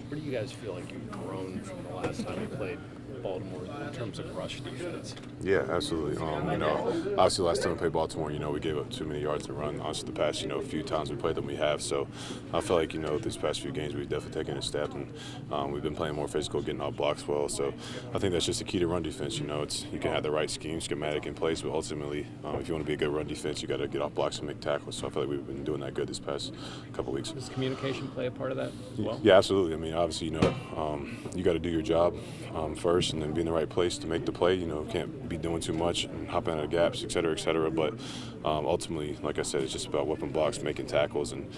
Where do you guys feel like you've grown from the last time you played Baltimore in terms of rush defense? Yeah, absolutely. Obviously, last time we played Baltimore, we gave up too many yards to run. Honestly, the past, few times we played them, we have. So I feel like, these past few games we've definitely taken a step, and we've been playing more physical, getting off blocks well. So I think that's just the key to run defense. You can have the right schematic in place, but ultimately, if you want to be a good run defense, you got to get off blocks and make tackles. So I feel like we've been doing that good this past couple weeks. Does communication play a part of that as well? Yeah, absolutely. I mean, obviously, you got to do your job first, and then be in the right place to make the play. Can't be doing too much and hopping out of gaps, et cetera, et cetera. But ultimately, like I said, it's just about whipping blocks, making tackles, and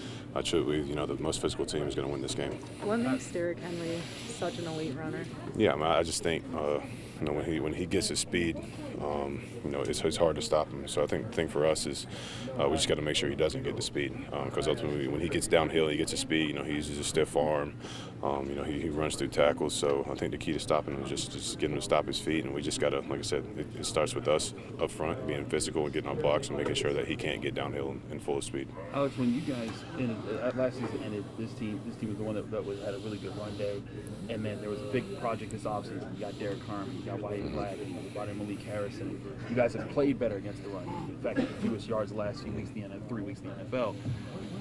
truly, the most physical team is going to win this game. What makes Derrick Henry such an elite runner? Yeah, I mean, I just think when he gets his speed, it's hard to stop him. So I think the thing for us is we just got to make sure he doesn't get the speed, because ultimately when he gets downhill, he gets his speed. He uses a stiff arm. He runs through tackles. So I think the key to stopping him is just getting him to stop his feet, and we just got to, like I said, it starts with us up front, being physical and getting on blocks and making sure that he can't get downhill in full speed. Alex, when you guys ended last season ended, this team was the one that had a really good run day, and then there was a big project this offseason. You got Derek Carm, you got Wyatt Glad, you brought in Malik Harrison. You guys have played better against the run. In fact, the fewest yards the last 3 weeks in the NFL.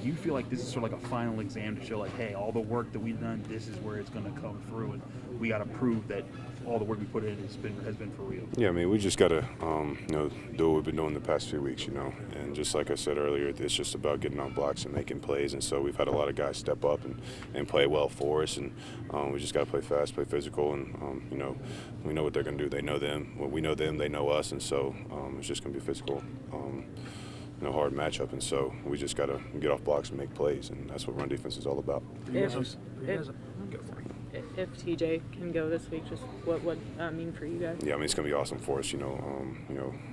Do you feel like this is sort of like a final exam to show, like, hey, all the work that we've done, this is where it's going to come through, and we got to prove that all the work we put in has been for real? Yeah, I mean, we just got to, do what we've been doing the past few weeks, and just like I said earlier, it's just about getting on blocks and making plays. And so we've had a lot of guys step up and play well for us, and we just got to play fast, play physical, and we know what they're going to do. They know them. Well, we know them. They know us, and so it's just going to be a physical. Hard matchup, and so we just got to get off blocks and make plays, and that's what run defense is all about. If TJ can go this week, just what would mean for you guys? Yeah, I mean, it's going to be awesome for us.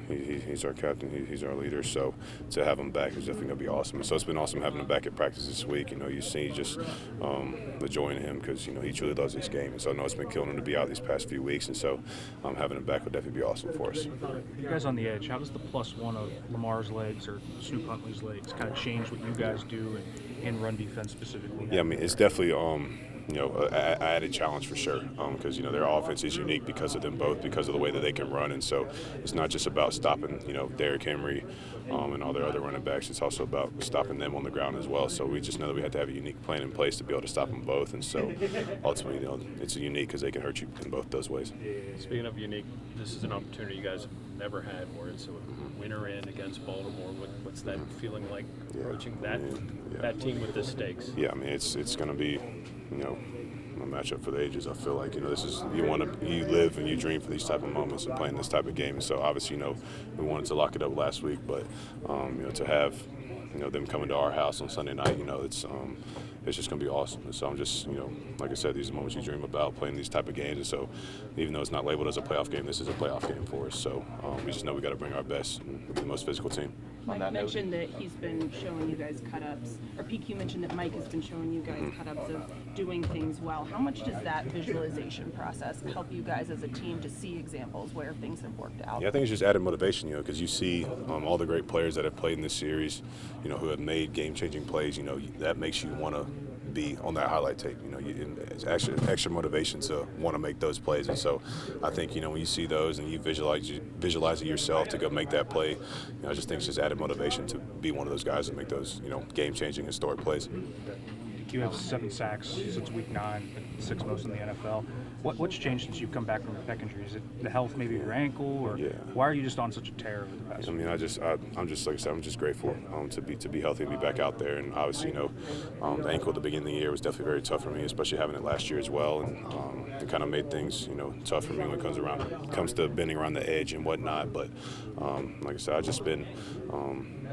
He's our captain, he's our leader, so to have him back is definitely going to be awesome. And so it's been awesome having him back at practice this week. You see just the joy in him, because he truly loves this game, and so I know it's been killing him to be out these past few weeks, and so having him back would definitely be awesome for us. You guys on the edge, how does the +1 of Lamar's legs or Snoop Huntley's legs kind of change what you guys do in run defense specifically? Yeah, I mean, it's definitely an added challenge for sure, because their offense is unique because of them both, because of the way that they can run, and so it's not just about stopping Derrick Henry and all their other running backs. It's also about stopping them on the ground as well. So we just know that we have to have a unique plan in place to be able to stop them both, and so ultimately it's unique because they can hurt you in both those ways. Speaking of unique, this is an opportunity you guys have never had, where it's a winner in against Baltimore. What's that feeling like approaching that team with the stakes? Yeah, I mean, it's going to be a matchup for the ages. I feel like this is you live and you dream for these type of moments and playing this type of game. And so obviously we wanted to lock it up last week, but to have them coming to our house on Sunday night, it's just going to be awesome. And so I'm just, like I said, these are moments you dream about, playing these type of games. And so even though it's not labeled as a playoff game, this is a playoff game for us. So we just know we got to bring our best and be the most physical team. Mike mentioned that he's been showing you guys cut-ups, or PQ mentioned that Mike has been showing you guys cut-ups of doing things well. How much does that visualization process help you guys as a team to see examples where things have worked out? Yeah, I think it's just added motivation, because you see all the great players that have played in this series, who have made game-changing plays, that makes you want to be on that highlight tape. It's actually extra motivation to want to make those plays. And so I think, when you see those and you visualize it yourself to go make that play, I just think it's just added motivation to be one of those guys that make those, game-changing, historic plays. You have 7 sacks since week 9, 6 most in the NFL. What's changed since you've come back from a neck injury? Is it the health, maybe of your ankle, or why are you just on such a tear over the past? I mean, I'm just like I said, I'm just grateful to be healthy and be back out there. And obviously, the ankle at the beginning of the year was definitely very tough for me, especially having it last year as well, and it kind of made things tough for me when it comes to bending around the edge and whatnot. But like I said, I've just been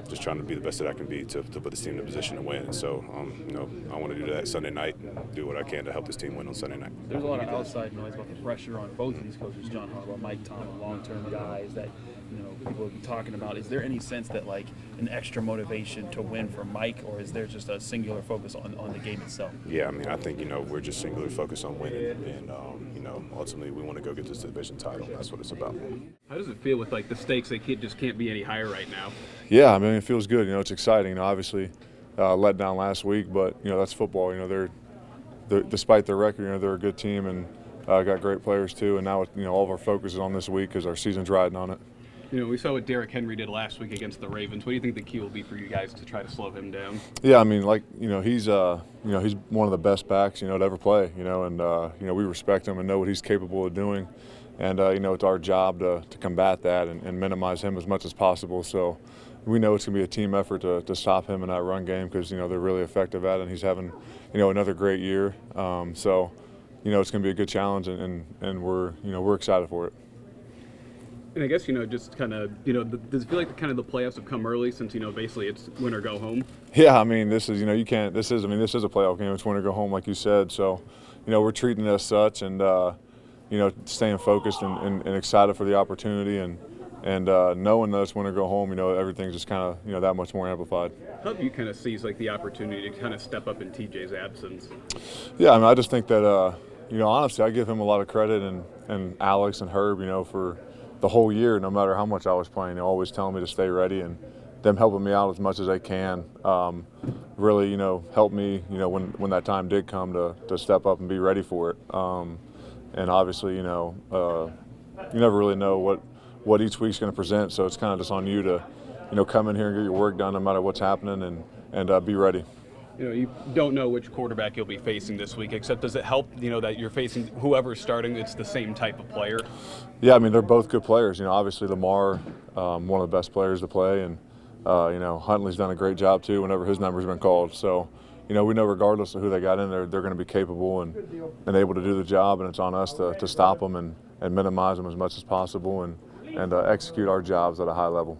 just trying to be the best that I can be to put this team in a position to win. And so I want to do that Sunday night and do what I can to help this team win on Sunday night. There's a lot of outside noise about the pressure on both of these coaches, John Harbaugh, Mike Tomlin, long-term guys that people will be talking about. Is there any sense that like an extra motivation to win for Mike, or is there just a singular focus on the game itself? Yeah, I mean, I think we're just singularly focused on winning, and ultimately we want to go get this division title. That's what it's about. How does it feel with the stakes? They can't be any higher right now. Yeah, I mean, it feels good. It's exciting. Obviously, let down last week, but that's football. despite their record, they're a good team and got great players too. And now, all of our focus is on this week because our season's riding on it. We saw what Derrick Henry did last week against the Ravens. What do you think the key will be for you guys to try to slow him down? Yeah, I mean, he's he's one of the best backs, to ever play, and we respect him and know what he's capable of doing. And, it's our job to combat that and minimize him as much as possible. So we know it's going to be a team effort to stop him in that run game because, they're really effective at it, and he's having, another great year. So, it's going to be a good challenge, and we're excited for it. And I guess, just kind of, does it feel like the playoffs have come early since, basically it's win or go home? Yeah, I mean, this is, this is a playoff game. It's win or go home, like you said. So, we're treating it as such and, staying focused and excited for the opportunity and knowing that it's win or go home, everything's just kind of, that much more amplified. How do you kind of seize, the opportunity to kind of step up in TJ's absence? Yeah, I mean, I just think that, honestly, I give him a lot of credit and Alex and Herb, for the whole year, no matter how much I was playing, they're always telling me to stay ready and them helping me out as much as they can. Really, helped me, when that time did come to step up and be ready for it. And obviously, you never really know what each week's going to present, so it's kind of just on you to, come in here and get your work done no matter what's happening and be ready. You don't know which quarterback you'll be facing this week, except does it help, that you're facing whoever's starting, it's the same type of player? Yeah, I mean, they're both good players. Obviously Lamar, one of the best players to play, and, Huntley's done a great job too whenever his number's been called. So, we know regardless of who they got in there, they're going to be capable and able to do the job, and it's on us to stop them and minimize them as much as possible and execute our jobs at a high level.